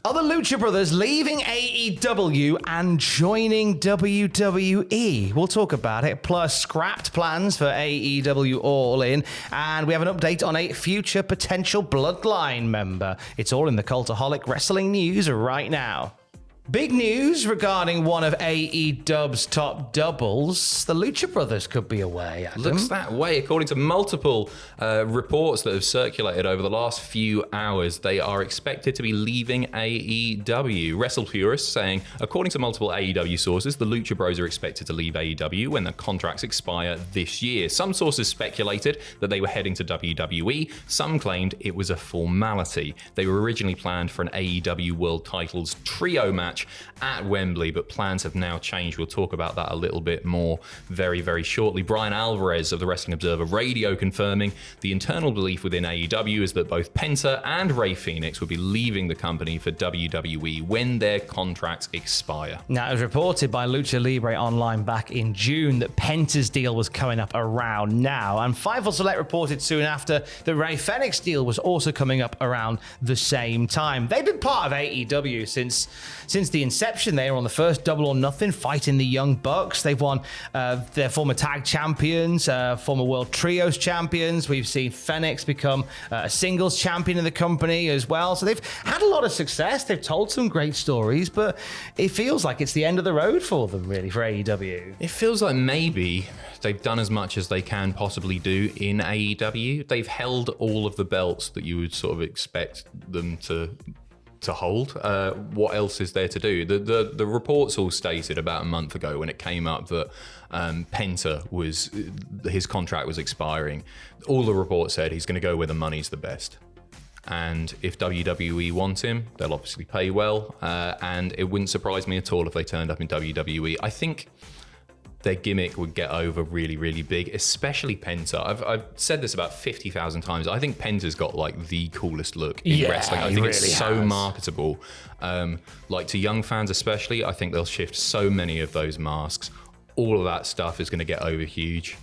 Are the Lucha Brothers leaving AEW and joining WWE? We'll talk about it, plus scrapped plans for AEW All In, and we have an update on a future potential Bloodline member. It's all in the Cultaholic Wrestling news right now. Big news regarding one of AEW's top doubles. The Lucha Brothers could be away, Adam. Looks that way. According to multiple reports that have circulated over the last few hours, they are expected to be leaving AEW. Wrestle purists saying, according to multiple AEW sources, the Lucha Bros are expected to leave AEW when their contracts expire this year. Some sources speculated that they were heading to WWE. Some claimed it was a formality. They were originally planned for an AEW World Titles trio match at Wembley, but plans have now changed. We'll talk about that a little bit more very, very shortly. Brian Alvarez of the Wrestling Observer Radio confirming the internal belief within AEW is that both Penta and Rey Fenix will be leaving the company for WWE when their contracts expire. Now, it was reported by Lucha Libre Online back in June that Penta's deal was coming up around now, and Fightful Select reported soon after that Rey Fenix deal was also coming up around the same time. They've been part of AEW since the inception. They were on the first Double or Nothing, fighting the Young Bucks. They've won their former tag champions, former World Trios champions. We've seen Fenix become a singles champion in the company as well. So they've had a lot of success. They've told some great stories, but it feels like it's the end of the road for them, really, for AEW. It feels like maybe they've done as much as they can possibly do in AEW. They've held all of the belts that you would sort of expect them to hold. What else is there to do? The reports all stated about a month ago when it came up that Penta his contract was expiring. All the reports said he's going to go where the money's the best. And if WWE wants him, they'll obviously pay well. And it wouldn't surprise me at all if they turned up in WWE. I think their gimmick would get over really, really big, especially Penta. I've said this about 50,000 times. I think Penta's got like the coolest look in wrestling. I think really it's so marketable. Like to young fans especially, I think they'll shift so many of those masks. All of that stuff is going to get over huge.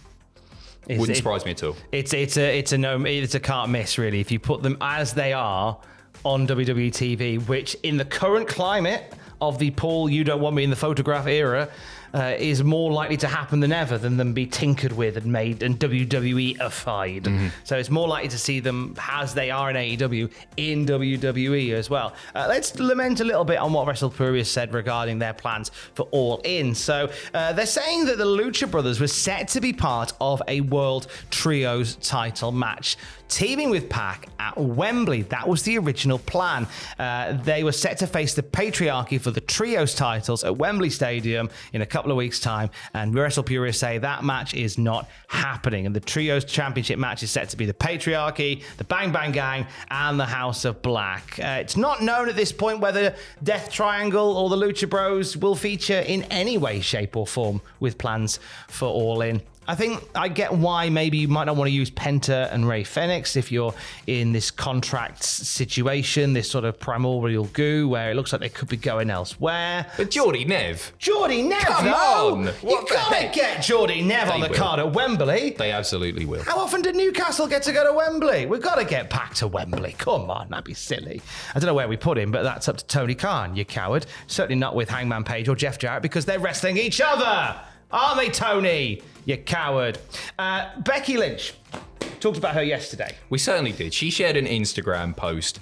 Wouldn't surprise me at all. It's a can't miss, really. If you put them as they are on WWE TV, which in the current climate of the Paul, you don't want me in the photograph era, is more likely to happen than ever than them be tinkered with and made and WWE-ified. Mm-hmm. So it's more likely to see them as they are in AEW in WWE as well. Let's lament a little bit on what Wrestle Purists said regarding their plans for All In. So they're saying that the Lucha Brothers were set to be part of a World Trios title match, teaming with Pac at Wembley. That was the original plan. They were set to face the Patriarchy for the Trios titles at Wembley Stadium in a couple of weeks' time, and Wrestle Purists say that match is not happening. And the Trios Championship match is set to be the Patriarchy, the Bang Bang Gang, and the House of Black. It's not known at this point whether Death Triangle or the Lucha Bros will feature in any way, shape, or form with plans for All In. I think I get why maybe you might not want to use Penta and Rey Fenix if you're in this contract situation, this sort of primordial goo where it looks like they could be going elsewhere. But Jordy Nev, come on! You gotta get Jordy Nev on the card at Wembley. They absolutely will. How often did Newcastle get to go to Wembley? We've got to get back to Wembley. Come on, that'd be silly. I don't know where we put him, but that's up to Tony Khan, you coward. Certainly not with Hangman Page or Jeff Jarrett because they're wrestling each other. Aren't they, Tony? You coward. Becky Lynch. Talked about her yesterday. We certainly did. She shared an Instagram post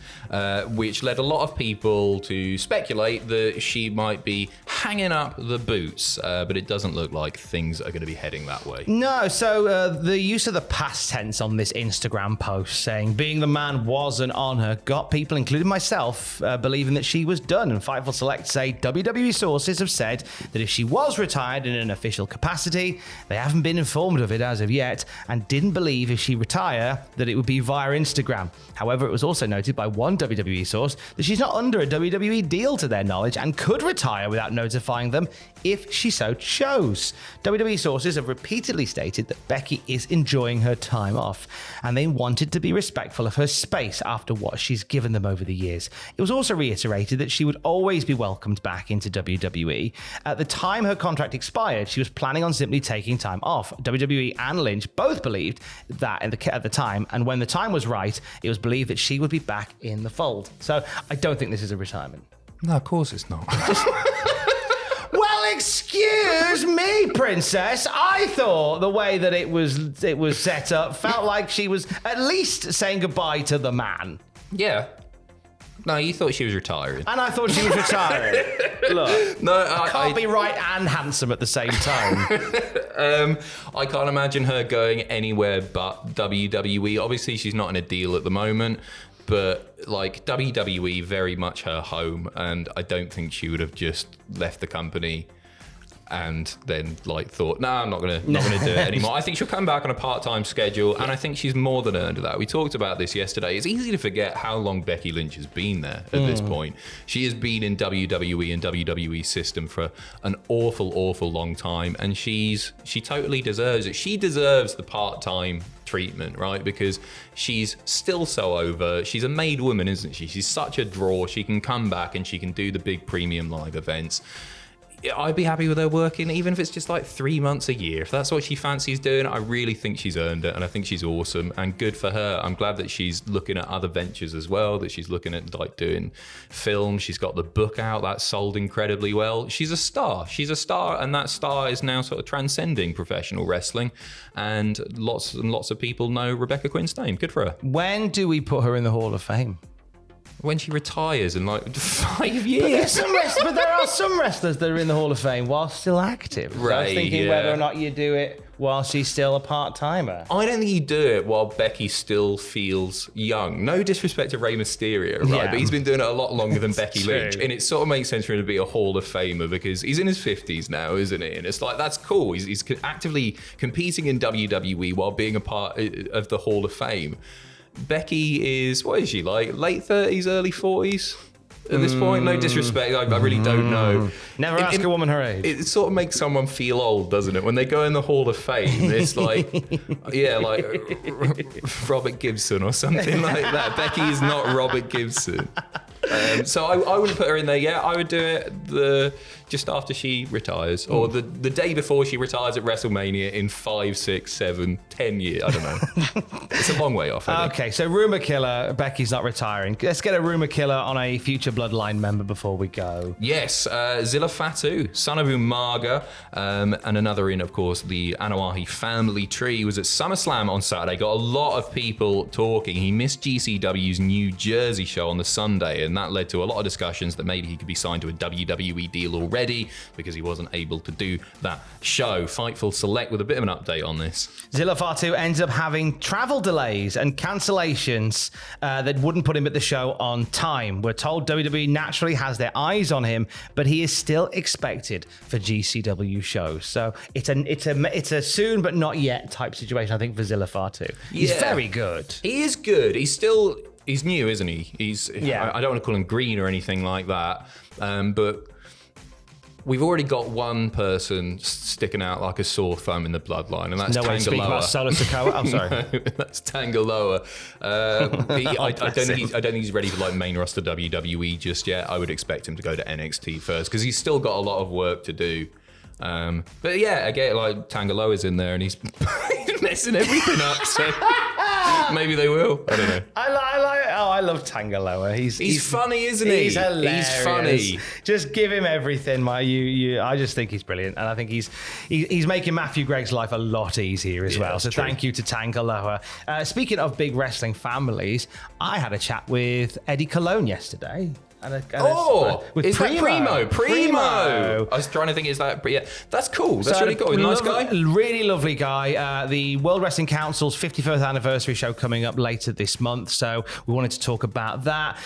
which led a lot of people to speculate that she might be hanging up the boots, but it doesn't look like things are going to be heading that way. No, so the use of the past tense on this Instagram post saying being the man was an honour got people, including myself, believing that she was done. And Fightful Select say WWE sources have said that if she was retired in an official capacity, they haven't been informed of it as of yet and didn't believe if she retire that it would be via Instagram. However, it was also noted by one WWE source that she's not under a WWE deal to their knowledge and could retire without notifying them if she so chose. WWE sources have repeatedly stated that Becky is enjoying her time off and they wanted to be respectful of her space after what she's given them over the years. It was also reiterated that she would always be welcomed back into WWE. At the time her contract expired, she was planning on simply taking time off. WWE and Lynch both believed that in the kit at the time, and when the time was right, it was believed that she would be back in the fold. So I don't think this is a retirement. No, of course it's not. Well, excuse me, princess. I thought the way that it was set up felt like she was at least saying goodbye to the man. Yeah. No, you thought she was retiring. And I thought she was retiring. Look, No, I can't be right and handsome at the same time. I can't imagine her going anywhere but WWE. Obviously, she's not in a deal at the moment, but like WWE, very much her home, and I don't think she would have just left the company and then like thought, no, I'm not gonna do it anymore. I think she'll come back on a part-time schedule, and I think she's more than earned that. We talked about this yesterday. It's easy to forget how long Becky Lynch has been there at this point. She has been in WWE and WWE system for an awful long time, and she totally deserves it. She deserves the part-time treatment, right? Because she's still so over. She's a made woman, isn't she? She's such a draw. She can come back and she can do the big premium live events. I'd be happy with her working, even if it's just like 3 months a year. If that's what she fancies doing, I really think she's earned it, and I think she's awesome, and good for her. I'm glad that she's looking at other ventures as well, that she's looking at like doing films. She's got the book out that sold incredibly well. She's a star, and that star is now sort of transcending professional wrestling, and lots of people know Rebecca Quinn's name. Good for her. When do we put her in the Hall of Fame? When she retires in like 5 years. But there are some wrestlers that are in the Hall of Fame while still active. So I was thinking whether or not you do it while she's still a part-timer. I don't think you do it while Becky still feels young. No disrespect to Rey Mysterio, right? Yeah. But he's been doing it a lot longer than Becky True. Lynch. And it sort of makes sense for him to be a Hall of Famer because he's in his 50s now, isn't he? And it's like, that's cool. He's actively competing in WWE while being a part of the Hall of Fame. Becky is, what is she, like late 30s, early 40s at this point? No disrespect, I really don't know. Never ask a woman her age. It sort of makes someone feel old, doesn't it? When they go in the Hall of Fame, it's like, yeah, like Robert Gibson or something like that. Becky is not Robert Gibson. So I wouldn't put her in there yet. I would do it just after she retires, or the day before she retires at WrestleMania in 5, 6, 7, 10 years. I don't know. It's a long way off. Okay, so rumor killer, Becky's not retiring. Let's get a rumor killer on a future Bloodline member before we go. Yes, Zilla Fatu, son of Umaga, and another in, of course, the Anoa'i family tree, was at SummerSlam on Saturday. Got a lot of people talking. He missed GCW's New Jersey show on the Sunday, and that led to a lot of discussions that maybe he could be signed to a WWE deal already because he wasn't able to do that show. Fightful Select with a bit of an update on this. Zilla Fatu ends up having travel delays and cancellations that wouldn't put him at the show on time. We're told WWE naturally has their eyes on him, but he is still expected for GCW shows. So it's a soon but not yet type situation, I think, for Zilla Fatu. He's very good. He is good. He's new, isn't he? I don't want to call him green or anything like that, but we've already got one person sticking out like a sore thumb in the bloodline, and that's No way to speak about Solo Sikoa. I'm sorry. No, that's Tangaloa. I don't think he's ready for like main roster WWE just yet. I would expect him to go to NXT first because he's still got a lot of work to do. But yeah, again, like Tangaloa's in there and he's messing everything up. So maybe they will. I don't know. I love Tangaloa. He's funny, isn't he? He's hilarious. He's funny. Just give him everything, I just think he's brilliant, and I think he's making Matthew Gregg's life a lot easier as well. So thank you to Tangaloa. Speaking of big wrestling families, I had a chat with Eddie Colon yesterday. Is that Primo? I was trying to think, is that... Yeah, that's cool. That's really cool. Nice guy. Really lovely guy. The World Wrestling Council's 51st anniversary show coming up later this month, so we wanted to talk about that.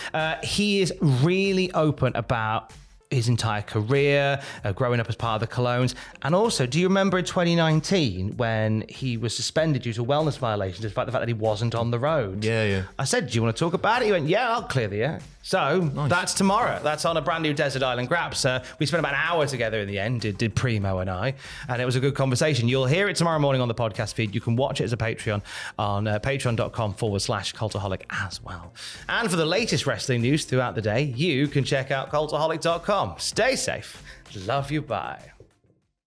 He is really open about his entire career, growing up as part of the Colones. And also, do you remember in 2019 when he was suspended due to wellness violations despite the fact that he wasn't on the road? Yeah. I said, do you want to talk about it? He went, yeah, I'll clear the air. So That's tomorrow. That's on a brand new Desert Island Graps. We spent about an hour together in the end, did Primo and I, and it was a good conversation. You'll hear it tomorrow morning on the podcast feed. You can watch it as a Patreon on patreon.com/Cultaholic as well. And for the latest wrestling news throughout the day, you can check out Cultaholic.com. Stay safe. Love you. Bye.